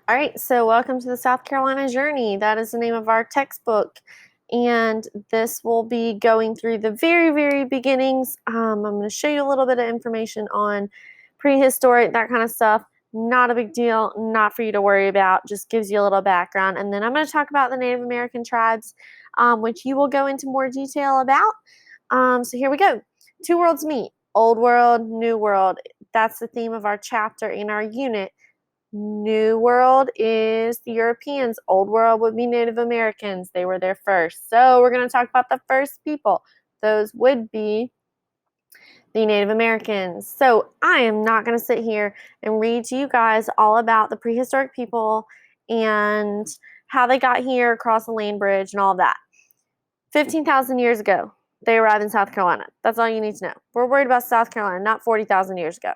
All right, so welcome to the South Carolina Journey. That is the name of our textbook. And this will be going through the very, very beginnings. I'm going to show you a little bit of information on prehistoric, that kind of stuff. Not a big deal, not for you to worry about, just gives you a little background. And then I'm going to talk about the Native American tribes, which you will go into more detail about. So here we go. Two worlds meet, Old World, New World. That's the theme of our chapter in our unit. New World is the Europeans. Old World would be Native Americans. They were there first. So we're going to talk about the first people. Those would be the Native Americans. So I am not going to sit here and read to you guys all about the prehistoric people and how they got here across the land bridge and all of that. 15,000 years ago, they arrived in South Carolina. That's all you need to know. We're worried about South Carolina, not 40,000 years ago,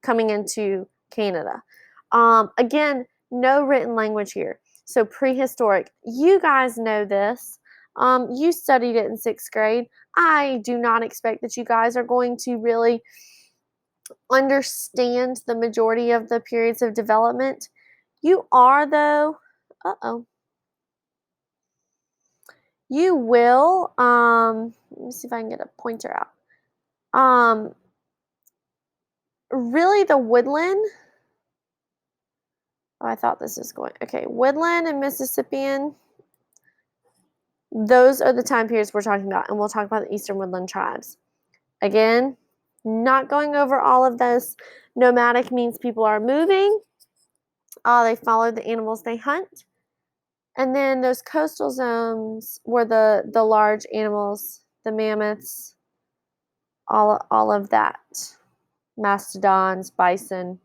coming into Canada. Again, no written language here. So prehistoric. You guys know this. You studied it in 6th grade. I do not expect that you guys are going to really understand the majority of the periods of development. You are, though. Uh-oh. You will. Let me see if I can get a pointer out. Really, the woodland. Oh, I thought this was going. Okay, woodland and Mississippian. Those are the time periods we're talking about, and we'll talk about the Eastern Woodland tribes. Again, not going over all of this. Nomadic means people are moving. They follow the animals they hunt. And then those coastal zones were the large animals, the mammoths, all of that. Mastodons, bison.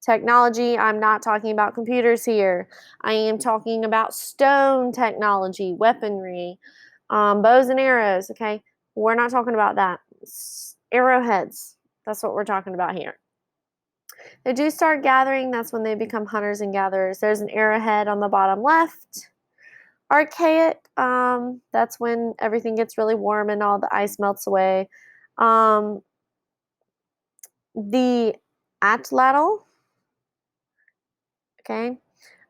Technology, I'm not talking about computers here. I am talking about stone technology, weaponry, bows and arrows, okay? We're not talking about that. Arrowheads, that's what we're talking about here. They do start gathering, that's when they become hunters and gatherers. There's an arrowhead on the bottom left. Archaic, that's when everything gets really warm and all the ice melts away. The atlatl, okay,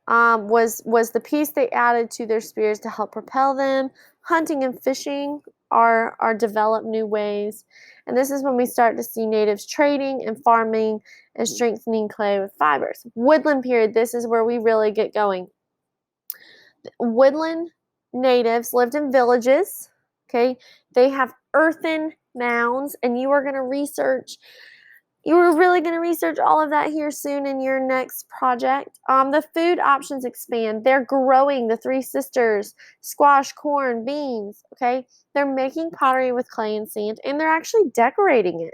was the piece they added to their spears to help propel them. Hunting and fishing are developed new ways. And this is when we start to see natives trading and farming and strengthening clay with fibers. Woodland period, this is where we really get going. Woodland natives lived in villages, okay? They have earthen mounds, and you are going to research you were really going to research all of that here soon in your next project. The food options expand. They're growing the Three Sisters, squash, corn, beans, okay? They're making pottery with clay and sand, and they're actually decorating it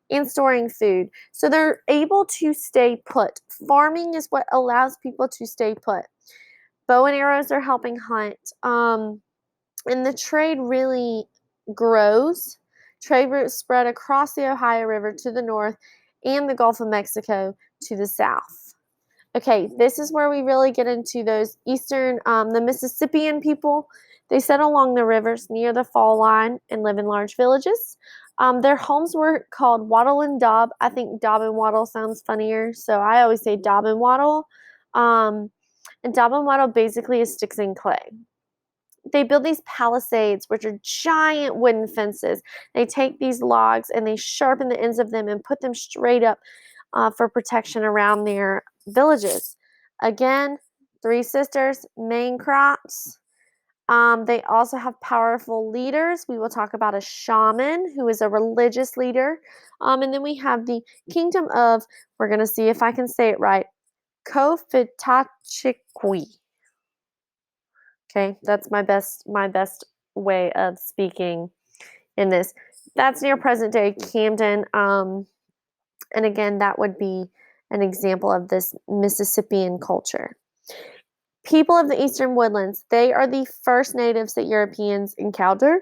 and storing food. So they're able to stay put. Farming is what allows people to stay put. Bow and arrows are helping hunt. And the trade really grows. Trade routes spread across the Ohio River to the north and the Gulf of Mexico to the south. Okay, this is where we really get into those eastern, the Mississippian people. They settle along the rivers near the fall line and live in large villages. Their homes were called wattle and daub. I think daub and wattle sounds funnier, so I always say daub and wattle. And daub and wattle basically is sticks and clay. They build these palisades, which are giant wooden fences. They take these logs and they sharpen the ends of them and put them straight up for protection around their villages. Again, Three Sisters, main crops. They also have powerful leaders. We will talk about a shaman who is a religious leader. And then we have the kingdom of, we're going to see if I can say it right, Cofitachiqui. Okay, that's my best way of speaking in this. That's near present day Camden. And again, that would be an example of this Mississippian culture. People of the Eastern Woodlands, they are the first natives that Europeans encounter.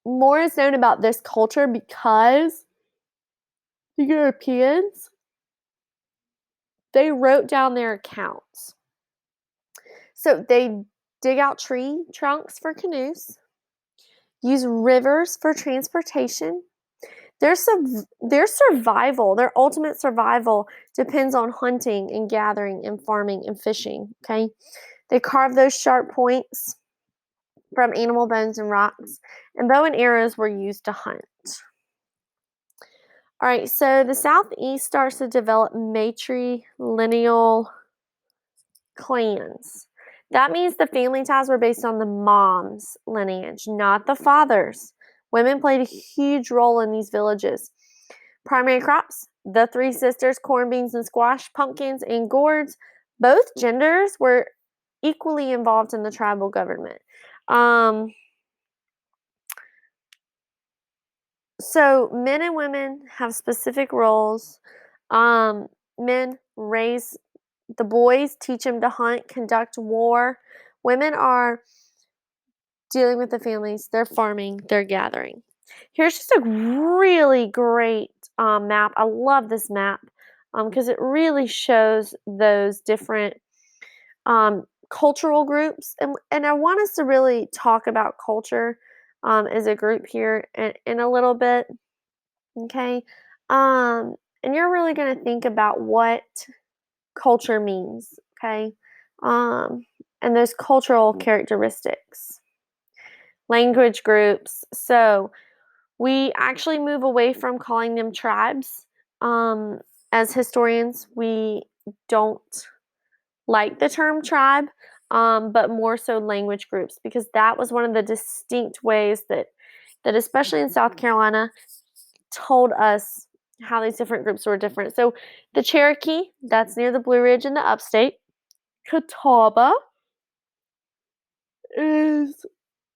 More is known about this culture because the Europeans, they wrote down their accounts. So they dig out tree trunks for canoes, use rivers for transportation. Their survival, their ultimate survival depends on hunting and gathering and farming and fishing, okay? They carve those sharp points from animal bones and rocks, and bow and arrows were used to hunt. All right, so the Southeast starts to develop matrilineal clans. That means the family ties were based on the mom's lineage, not the father's. Women played a huge role in these villages. Primary crops, the three sisters, corn, beans, and squash, pumpkins, and gourds. Both genders were equally involved in the tribal government. So men and women have specific roles. Men raise the boys, teach them to hunt, conduct war. Women are dealing with the families, they're farming, they're gathering. Here's just a really great map. I love this map because it really shows those different cultural groups. And I want us to really talk about culture as a group here in a little bit. Okay. And you're really going to think about what culture means. Okay. And those cultural characteristics. Language groups. So we actually move away from calling them tribes. As historians, we don't like the term tribe, but more so language groups, because that was one of the distinct ways that especially in South Carolina, told us how these different groups were different. So the Cherokee, that's near the Blue Ridge in the upstate. Catawba is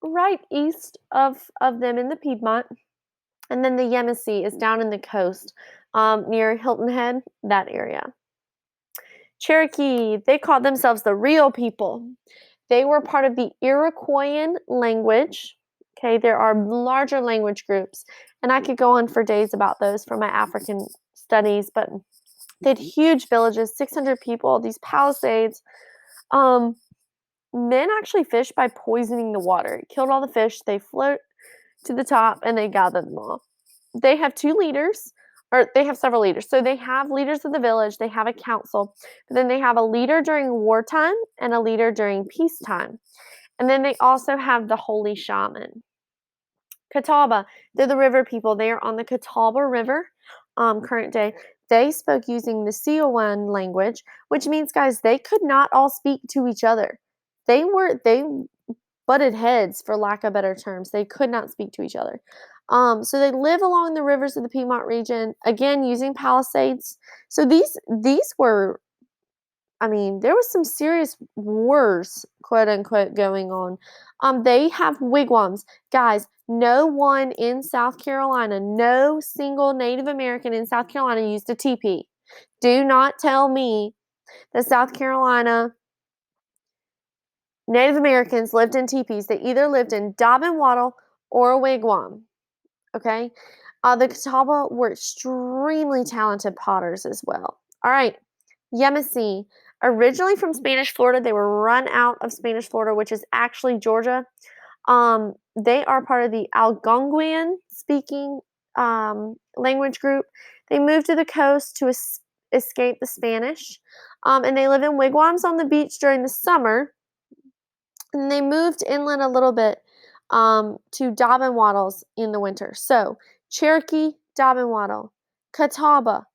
right east of them in the Piedmont. And then the Yamasee is down in the coast near Hilton Head, that area. Cherokee, they called themselves the real people. They were part of the Iroquoian language. Okay, there are larger language groups, and I could go on for days about those from my African studies, but they had huge villages, 600 people, these palisades. Men actually fished by poisoning the water. It killed all the fish, they float to the top, and they gather them all. They have two leaders, or they have several leaders. So they have leaders of the village, they have a council, but then they have a leader during wartime and a leader during peacetime. And then they also have the holy shaman. Catawba, they're the river people. They are on the Catawba River, current day. They spoke using the Siouan language, which means, guys, they could not all speak to each other. They butted heads, for lack of better terms. They could not speak to each other. So they live along the rivers of the Piedmont region, again using palisades. So these were, I mean, there was some serious wars, quote unquote, going on. They have wigwams. Guys, no one in South Carolina, no single Native American in South Carolina used a teepee. Do not tell me that South Carolina Native Americans lived in teepees. They either lived in daub and wattle or a wigwam. Okay? The Catawba were extremely talented potters as well. All right, Yamasee. Originally from Spanish Florida, they were run out of Spanish Florida, which is actually Georgia. They are part of the Algonquian speaking language group. They moved to the coast to escape the Spanish, and they live in wigwams on the beach during the summer. And they moved inland a little bit to daub and wattles in the winter. So Cherokee, daub and wattle, Catawba,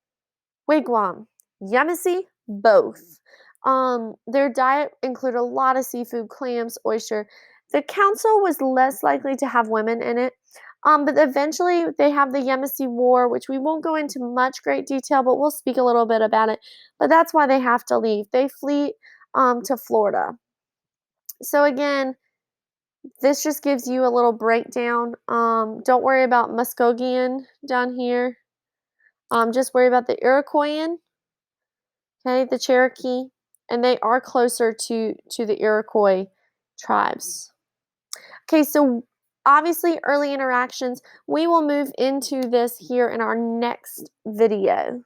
wigwam, Yamasee, both. Their diet included a lot of seafood, clams, oyster. The council was less likely to have women in it, but eventually they have the Yamasee War, which we won't go into much great detail, but we'll speak a little bit about it. But that's why they have to leave. They flee to Florida. So again, this just gives you a little breakdown. Don't worry about Muskogean down here. Just worry about the Iroquoian, okay, the Cherokee, and they are closer to the Iroquois tribes. Okay, so obviously early interactions. We will move into this here in our next video.